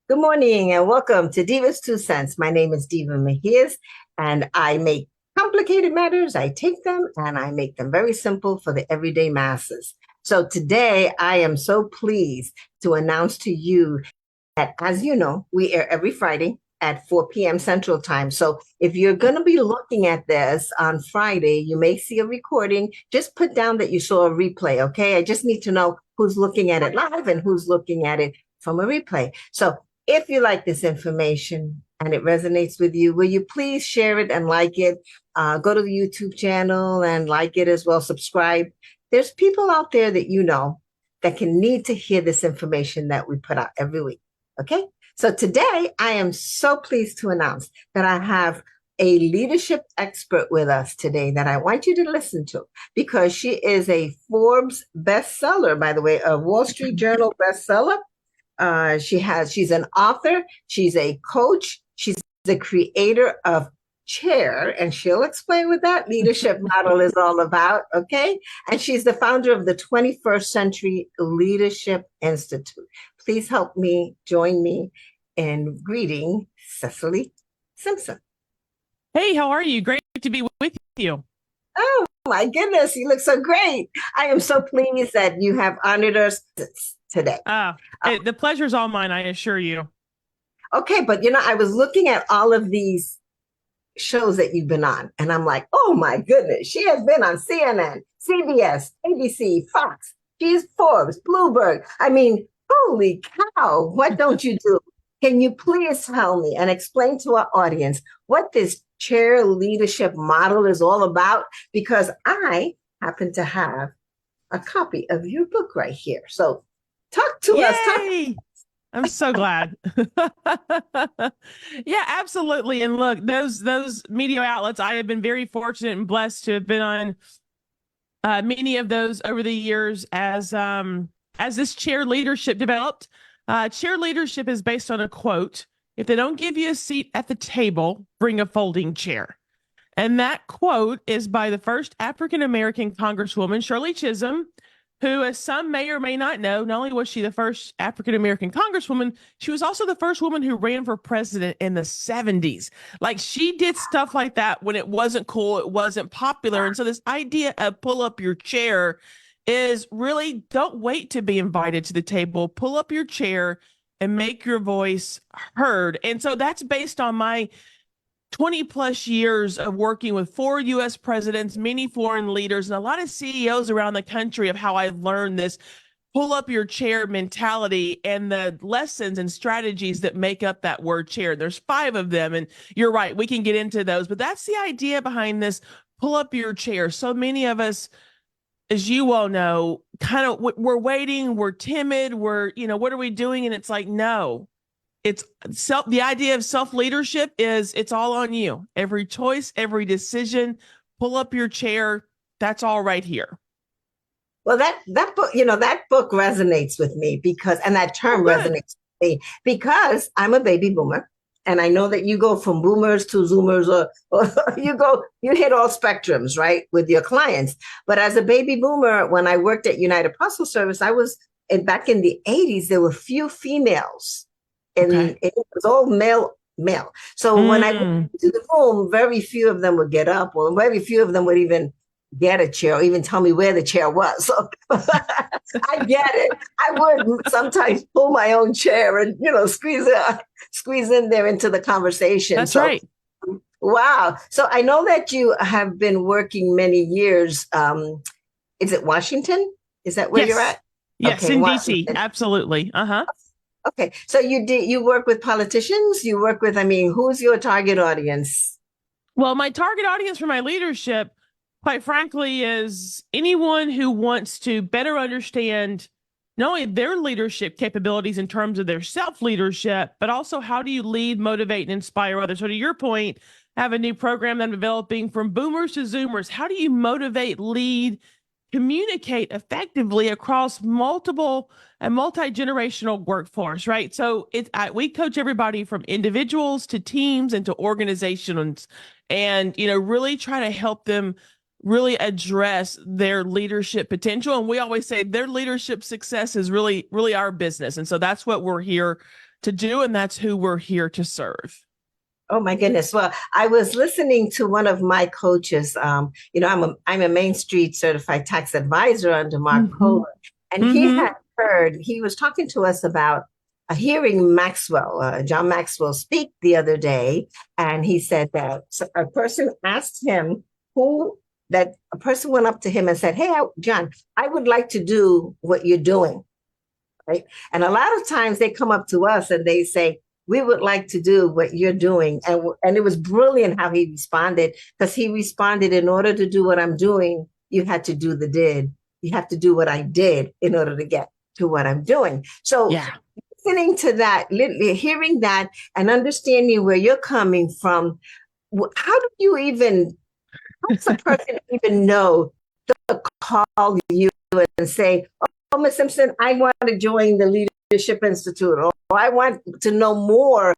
Good morning and welcome to Diva's Two Cents. My name is Diva Mejias, and I make complicated matters, I take them and I make them very simple for the everyday masses. So today I am so pleased to announce to you that, as you know, we air every Friday at 4 p.m. Central Time. So if you're going to be looking at this on Friday, you may see a recording. Just put down that you saw a replay, okay? I just need to know who's looking at it live and who's looking at it from a replay. So if you like this information and it resonates with you, will you please share it and like it? Go to the YouTube channel and like it as well. Subscribe. There's people out there that you know that can need to hear this information that we put out every week. Okay. So today I am so pleased to announce that I have a leadership expert with us today that I want you to listen to because she is a Forbes bestseller, by the way, a Wall Street Journal bestseller. She's an author, she's a coach, she's the creator of C.H.A.I.R, and she'll explain what that leadership model is all about, okay? And she's the founder of the 21st Century Leadership Institute. Please help me, join me in greeting Cicely Simpson. Hey, how are you? Great to be with you. Oh my goodness, you look so great. I am so pleased that you have honored us today. The pleasure's all mine, I assure you. Okay, but you know, I was looking at all of these shows that you've been on, and I'm like, oh my goodness, she has been on CNN, CBS, ABC, Fox, she's Forbes, Bloomberg. I mean, holy cow, what don't you do? Can you please tell me and explain to our audience what this C.H.A.I.R leadership model is all about? Because I happen to have a copy of your book right here. So talk to us. I'm so glad. Yeah, absolutely. And look, those media outlets, I have been very fortunate and blessed to have been on many of those over the years as this C.H.A.I.R leadership developed. C.H.A.I.R leadership is based on a quote: "If they don't give you a seat at the table, bring a folding chair." And that quote is by the first African-American Congresswoman, Shirley Chisholm, who, as some may or may not know, not only was she the first African-American Congresswoman, she was also the first woman who ran for president in the 70s. Like, she did stuff like that when it wasn't cool, it wasn't popular. And so this idea of pull up your chair is really, don't wait to be invited to the table. Pull up your chair and make your voice heard. And so that's based on my 20 plus years of working with 4 U.S. presidents, many foreign leaders, and a lot of CEOs around the country, of how I learned this pull up your chair mentality and the lessons and strategies that make up that word chair. There's 5 of them, and you're right, we can get into those, but that's the idea behind this pull up your chair. So many of us, as you all know, kind of, we're waiting, we're timid, what are we doing? And it's like, no. It's the idea of self-leadership is it's all on you. Every choice, every decision, pull up your chair. That's all right here. Well, that book, that book resonates with me because, and that term resonates with me because I'm a baby boomer. And I know that you go from boomers to zoomers, or you hit all spectrums, right, with your clients. But as a baby boomer, when I worked at United Parcel Service, back in the 80s, there were few females. And it was all male. So when I went into the room, very few of them would get up, or very few of them would even get a chair or even tell me where the chair was. So I get it. I would sometimes pull my own chair and, squeeze in there into the conversation. That's right. Wow. So I know that you have been working many years. Is it Washington? Is that where you're at? Yes, okay, in DC. Absolutely. Okay, so you work with politicians, you work with, who's your target audience? Well, my target audience for my leadership, quite frankly, is anyone who wants to better understand not only their leadership capabilities in terms of their self-leadership, but also how do you lead, motivate, and inspire others. So to your point, I have a new program that I'm developing, From Boomers to Zoomers. How do you motivate, lead, communicate effectively across multiple and multi-generational workforce, right? So we coach everybody from individuals to teams and to organizations, and really try to help them really address their leadership potential. And we always say their leadership success is really, really our business. And so that's what we're here to do. And that's who we're here to serve. Oh my goodness. Well, I was listening to one of my coaches. I'm a Main Street certified tax advisor under Mark Mm-hmm. Kohler, and Mm-hmm. he was talking to us about hearing John Maxwell speak the other day, and he said that a person asked him that a person went up to him and said, "Hey, John, I would like to do what you're doing." Right? And a lot of times they come up to us and they say, "We would like to do what you're doing." And it was brilliant how he responded, because he responded, "In order to do what I'm doing, you had to do the did. You have to do what I did in order to get to what I'm doing." So Yeah. listening to that, hearing that, and understanding where you're coming from, how do you even, how does a person even know to call you and say, "Oh, Ms. Simpson, I want to join the Leadership Institute," or "I want to know more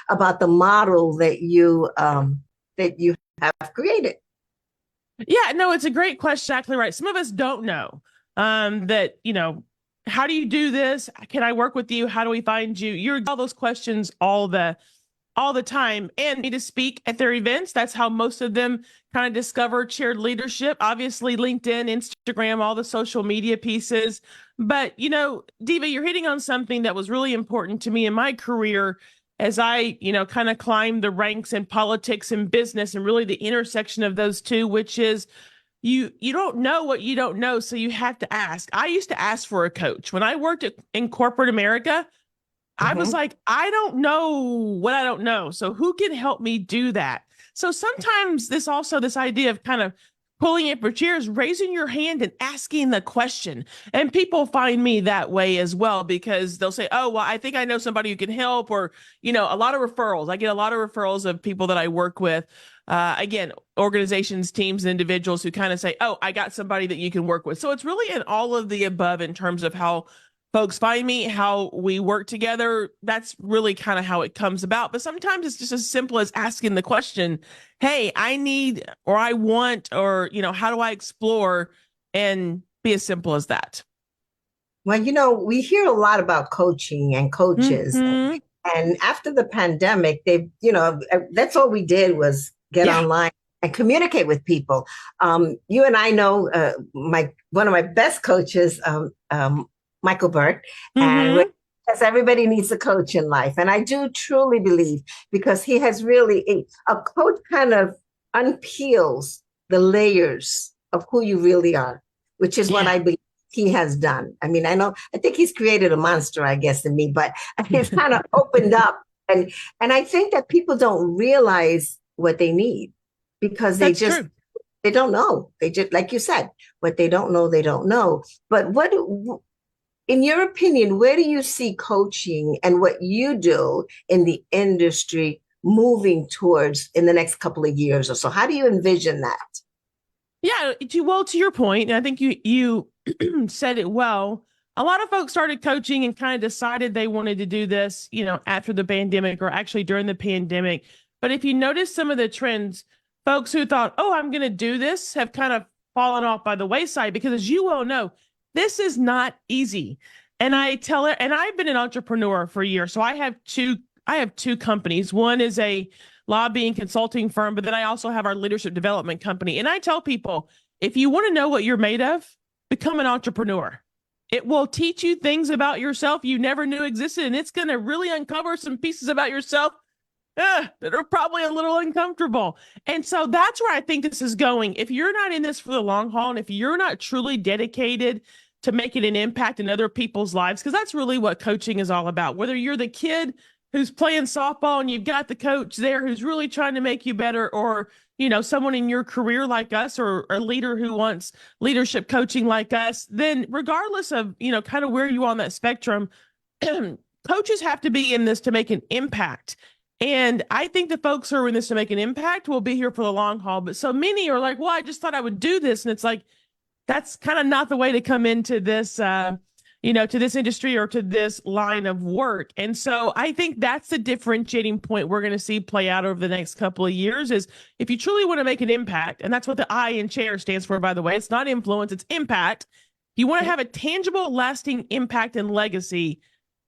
about the model that you have created"? Yeah, no, it's a great question. Exactly right. Some of us don't know that, how do you do this? Can I work with you? How do we find you? You're all those questions all the time, and me to speak at their events. That's how most of them kind of discover shared leadership. Obviously, LinkedIn, Instagram, all the social media pieces. But, Diva, you're hitting on something that was really important to me in my career as I, kind of climbed the ranks in politics and business, and really the intersection of those two, which is you don't know what you don't know, so you have to ask. I used to ask for a coach when I worked in corporate America. I was Mm-hmm. like, I don't know what I don't know. So who can help me do that? So sometimes this idea of kind of pulling up your chairs, raising your hand and asking the question. And people find me that way as well, because they'll say, "Oh, well, I think I know somebody who can help," or, a lot of referrals. I get a lot of referrals of people that I work with. Again, organizations, teams, and individuals who kind of say, "Oh, I got somebody that you can work with." So it's really an all of the above in terms of how folks find me, how we work together. That's really kind of how it comes about. But sometimes it's just as simple as asking the question, "Hey, I need, or I want, or, how do I explore?" And be as simple as that. Well, we hear a lot about coaching and coaches. Hmm. And after the pandemic, that's all we did was get Yeah. online and communicate with people. You and I know my one of my best coaches, Michael Burke, and Hmm. yes, everybody needs a coach in life, and I do truly believe, because he has really a coach kind of unpeels the layers of who you really are, which is what Yeah. I believe he has done. I mean, I think he's created a monster, I guess, in me, but he's kind of opened up, and I think that people don't realize what they need, because That's true. they don't know. They just, like you said, what they don't know, they don't know. But in your opinion, where do you see coaching and what you do in the industry moving towards in the next couple of years or so? How do you envision that? Yeah, to your point, and I think you said it well. A lot of folks started coaching and kind of decided they wanted to do this, after the pandemic, or actually during the pandemic. But if you notice some of the trends, folks who thought, "Oh, I'm going to do this," have kind of fallen off by the wayside, because, as you well know, this is not easy. And I tell it, and I've been an entrepreneur for years. So I have two companies. One is a lobbying consulting firm, but then I also have our leadership development company. And I tell people, if you want to know what you're made of, become an entrepreneur. It will teach you things about yourself you never knew existed, and it's going to really uncover some pieces about yourself that are probably a little uncomfortable. And so that's where I think this is going. If you're not in this for the long haul, and if you're not truly dedicated to making an impact in other people's lives, because that's really what coaching is all about. Whether you're the kid who's playing softball and you've got the coach there who's really trying to make you better, or, someone in your career like us, or a leader who wants leadership coaching like us, then regardless of, kind of where you are on that spectrum, coaches have to be in this to make an impact. And I think the folks who are in this to make an impact will be here for the long haul. But so many are like, "Well, I just thought I would do this." And it's like, that's kind of not the way to come into this to this industry or to this line of work. And so I think that's the differentiating point we're going to see play out over the next couple of years is if you truly want to make an impact, and that's what the I in C.H.A.I.R stands for, by the way, it's not influence, it's impact. You want to have a tangible, lasting impact and legacy.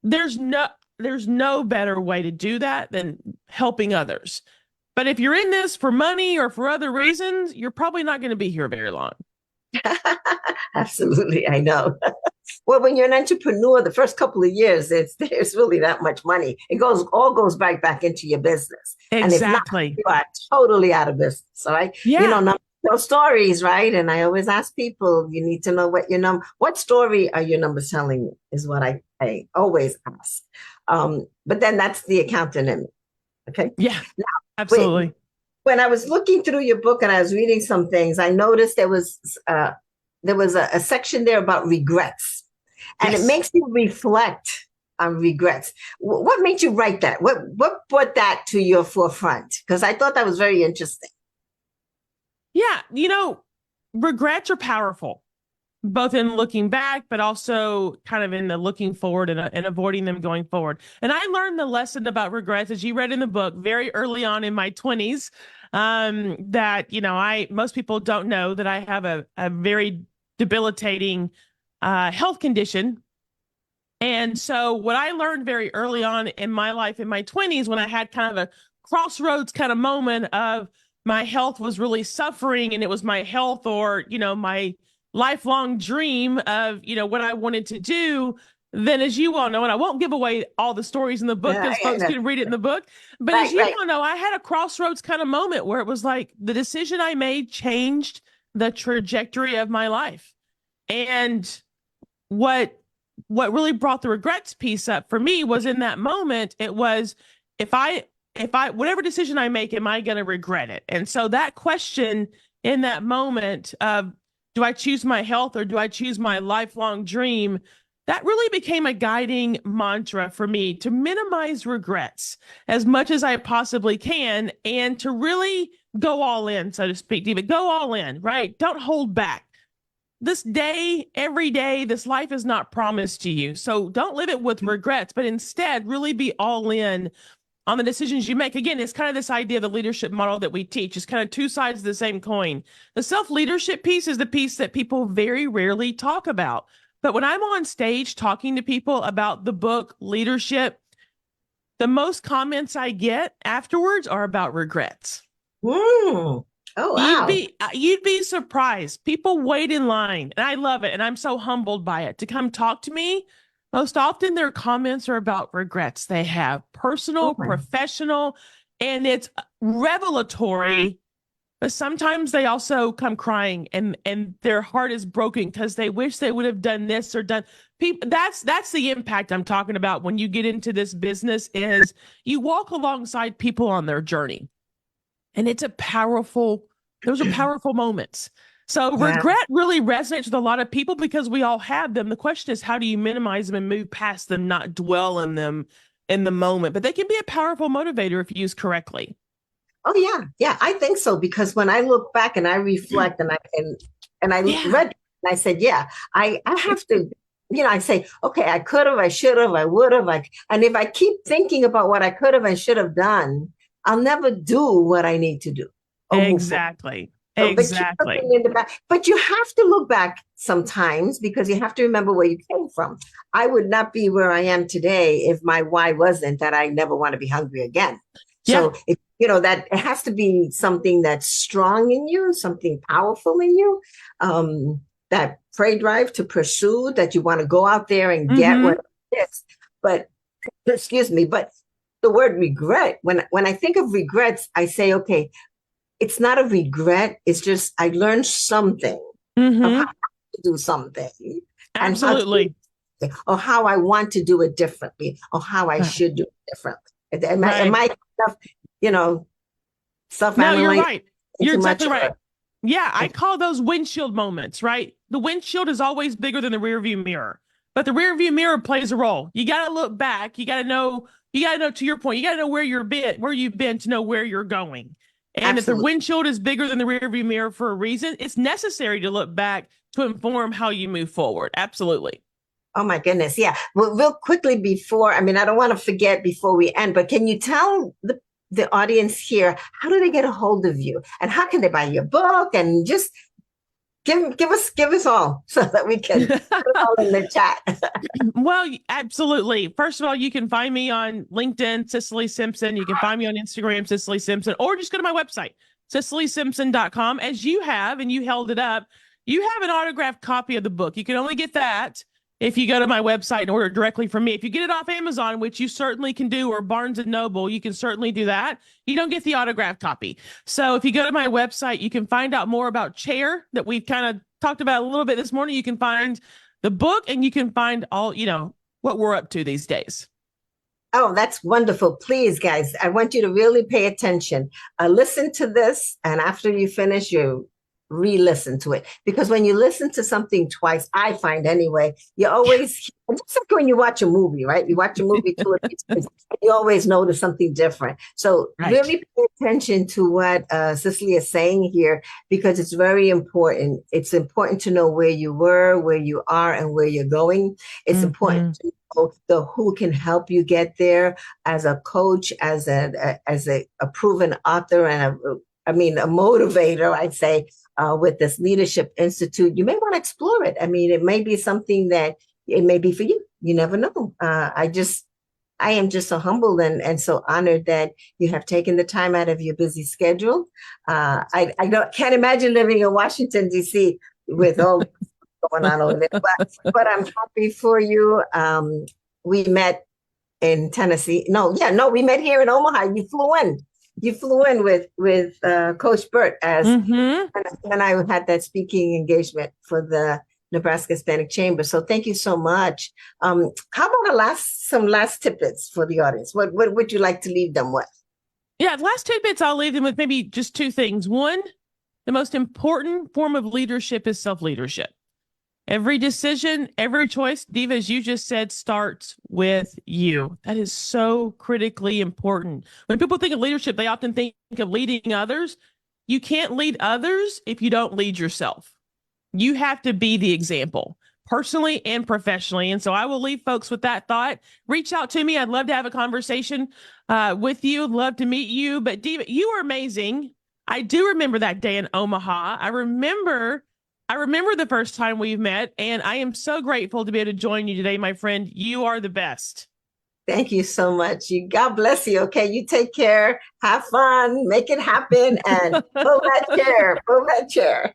There's no better way to do that than helping others. But if you're in this for money or for other reasons, you're probably not going to be here very long. Absolutely, I know. Well, when you're an entrepreneur, the first couple of years, there's really that much money. It goes back into your business. And if not, Exactly. you are totally out of business. All right. Yeah. Numbers tell stories, right? And I always ask people, you need to know what story are your numbers telling you is what I always ask. But then that's the accountant in me. Okay. Yeah. Now, Absolutely. when I was looking through your book and I was reading some things, I noticed there was a section there about regrets. And Yes. it makes you reflect on regrets. What made you write that? What brought that to your forefront? Because I thought that was very interesting. Yeah. Regrets are powerful, both in looking back, but also kind of in the looking forward and avoiding them going forward. And I learned the lesson about regrets, as you read in the book, very early on in my 20s, that, most people don't know that I have a very debilitating health condition. And so what I learned very early on in my life in my 20s, when I had kind of a crossroads kind of moment of my health was really suffering and it was my health or, my lifelong dream of, what I wanted to do, then as you all know, and I won't give away all the stories in the book because folks can read it in the book, but as you all know, I had a crossroads kind of moment where it was like the decision I made changed the trajectory of my life. And what really brought the regrets piece up for me was in that moment, it was if I whatever decision I make, am I going to regret it? And so that question in that moment of do I choose my health or do I choose my lifelong dream? That really became a guiding mantra for me to minimize regrets as much as I possibly can and to really go all in, so to speak, Diva. Go all in, right? Don't hold back. This day, every day, this life is not promised to you. So don't live it with regrets, but instead really be all in on the decisions you make. Again, it's kind of this idea of the leadership model that we teach. It's kind of two sides of the same coin. The self-leadership piece is the piece that people very rarely talk about. But when I'm on stage talking to people about the book Leadership, the most comments I get afterwards are about regrets. Oh, wow. You'd be surprised. People wait in line, and I love it, and I'm so humbled by it to come talk to me. Most often, their comments are about regrets they have, personal, professional, and it's revelatory. But sometimes they also come crying, and their heart is broken because they wish they would have done this or done. People, that's the impact I'm talking about when you get into this business. Is you walk alongside people on their journey. And those are powerful moments. So regret really resonates with a lot of people because we all have them. The question is, how do you minimize them and move past them, not dwell on them in the moment? But they can be a powerful motivator if used correctly. Oh, yeah. Yeah, I think so. Because when I look back and I reflect and I read and I said, yeah, I have to, I say, okay, I could have, I should have, I would have. And if I keep thinking about what I could have and should have done, I'll never do what I need to do. Exactly. So, Exactly. But you have to look back sometimes because you have to remember where you came from. I would not be where I am today if my why wasn't that I never want to be hungry again. So, that it has to be something that's strong in you, something powerful in you, that prey drive to pursue, that you want to go out there and get what it is. But, excuse me, but the word regret, when I think of regrets, I say, okay, it's not a regret. It's just I learned something of how to do something. Absolutely. Or how I want to do it differently, or how I should do it differently. Am I self-analyzing? No, you're right. You're exactly right. Or... Yeah, I call those windshield moments, right? The windshield is always bigger than the rear view mirror, but the rear view mirror plays a role. You got to look back. You got to know, to your point, you got to know where you've been to know where you're going. And if the windshield is bigger than the rear view mirror for a reason, it's necessary to look back to inform how you move forward. Absolutely. Oh my goodness. Yeah. Well, real quickly before, I mean, I don't want to forget before we end, but can you tell the audience here, how do they get a hold of you? And how can they buy your book? And just give us all so that we can put it all in the chat. Well, absolutely. First of all, you can find me on LinkedIn, Cicely Simpson. You can find me on Instagram, Cicely Simpson, or just go to my website, CicelySimpson.com. As you have, and you held it up, you have an autographed copy of the book. You can only get that if you go to my website and order it directly from me. If you get it off Amazon, which you certainly can do, or Barnes and Noble, you can certainly do that. You don't get the autographed copy. So if you go to my website, you can find out more about C.H.A.I.R that we've kind of talked about a little bit this morning. You can find the book, and you can find all, what we're up to these days. Oh, that's wonderful. Please, guys, I want you to really pay attention. Listen to this, and after you finish, you re-listen to it. Because when you listen to something twice, I find anyway, you always, just like when you watch a movie, right? You watch a movie 2 or 3 times, you always notice something different. So really pay attention to what Cicely is saying here, because it's very important. It's important to know where you were, where you are, and where you're going. It's important to know who can help you get there, as a coach, as a proven author, and a motivator, I'd say, with this Leadership Institute. You may want to explore it. I mean, it may be something that it may be for you. You never know. I am just so humbled and so honored that you have taken the time out of your busy schedule. I can't imagine living in Washington, D.C. with all going on over there, but I'm happy for you. We met in Tennessee. We met here in Omaha. You flew in with Coach Burt as and I had that speaking engagement for the Nebraska Hispanic Chamber. So thank you so much. How about some last tidbits for the audience? What would you like to leave them with? Yeah, last tidbits, I'll leave them with maybe just 2 things. One, the most important form of leadership is self-leadership. Every decision, every choice, Diva, as you just said, starts with you. That is so critically important. When people think of leadership, they often think of leading others. You can't lead others if you don't lead yourself. You have to be the example, personally and professionally. And so I will leave folks with that thought. Reach out to me. I'd love to have a conversation with you. Love to meet you. But Diva, you are amazing. I do remember that day in Omaha. I remember the first time we've met, and I am so grateful to be able to join you today, my friend. You are the best. Thank you so much. God bless you. Okay, you take care. Have fun. Make it happen. And pull that chair. Pull that chair.